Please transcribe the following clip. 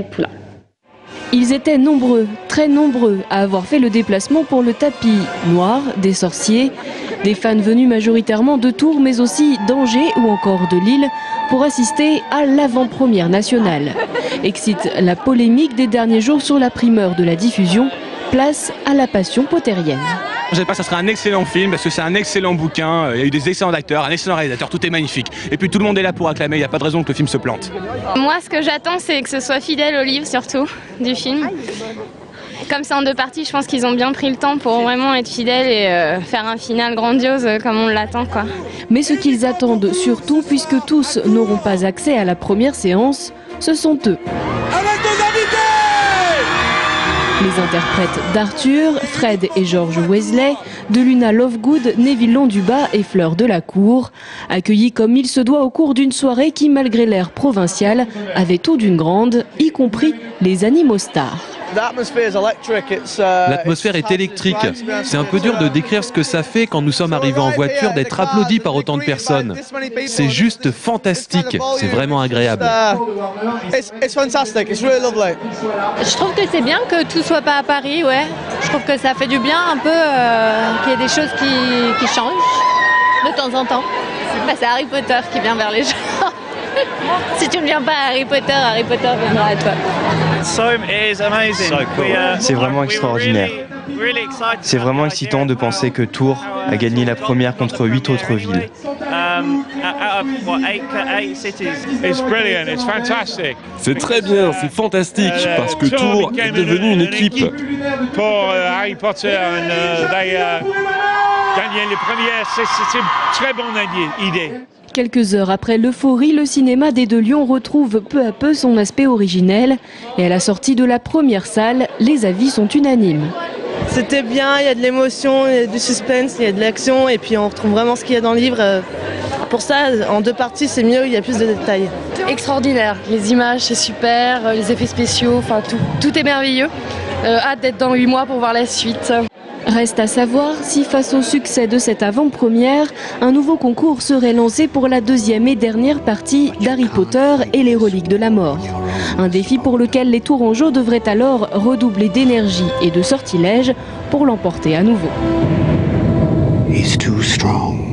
Poulain. Ils étaient nombreux, très nombreux, à avoir fait le déplacement pour le tapis noir des sorciers. Des fans venus majoritairement de Tours, mais aussi d'Angers ou encore de Lille, pour assister à l'avant-première nationale. Excite la polémique des derniers jours sur la primeur de la diffusion. Place à la passion pottérienne. J'espère que ça sera un excellent film parce que c'est un excellent bouquin, il y a eu des excellents acteurs, un excellent réalisateur, tout est magnifique. Et puis tout le monde est là pour acclamer, il n'y a pas de raison que le film se plante. Moi ce que j'attends c'est que ce soit fidèle au livre surtout du film. Comme c'est en 2 parties, je pense qu'ils ont bien pris le temps pour vraiment être fidèles et faire un final grandiose comme on l'attend, quoi. Mais ce qu'ils attendent surtout, puisque tous n'auront pas accès à la première séance, ce sont eux. Les interprètes d'Arthur, Fred et George Weasley, de Luna Lovegood, Neville Londubat et Fleur Delacour, accueillis comme il se doit au cours d'une soirée qui, malgré l'air provincial, avait tout d'une grande, y compris les animaux stars. L'atmosphère est électrique. C'est un peu dur de décrire ce que ça fait quand nous sommes arrivés en voiture d'être applaudis par autant de personnes. C'est juste fantastique, c'est vraiment agréable. Je trouve que c'est bien que tout soit pas à Paris, ouais. Je trouve que ça fait du bien un peu qu'il y ait des choses qui changent de temps en temps. Bah, c'est Harry Potter qui vient vers les gens. Si tu ne viens pas à Harry Potter viendra à toi. C'est vraiment extraordinaire. C'est vraiment excitant de penser que Tours a gagné la première contre 8 autres villes. C'est très bien, c'est fantastique, parce que Tours est devenu une équipe. Pour Harry Potter, gagner les premières, c'est une très bonne idée. Quelques heures après l'euphorie, le cinéma des Deux Lions retrouve peu à peu son aspect originel. Et à la sortie de la première salle, les avis sont unanimes. C'était bien, il y a de l'émotion, il y a du suspense, il y a de l'action et puis on retrouve vraiment ce qu'il y a dans le livre. Pour ça, en 2 parties, c'est mieux, il y a plus de détails. Extraordinaire, les images c'est super, les effets spéciaux, enfin tout est merveilleux. Hâte d'être dans 8 mois pour voir la suite. Reste à savoir si, face au succès de cette avant-première, un nouveau concours serait lancé pour la 2e et dernière partie d'Harry Potter et les reliques de la mort. Un défi pour lequel les Tourangeaux devraient alors redoubler d'énergie et de sortilèges pour l'emporter à nouveau. He's too strong.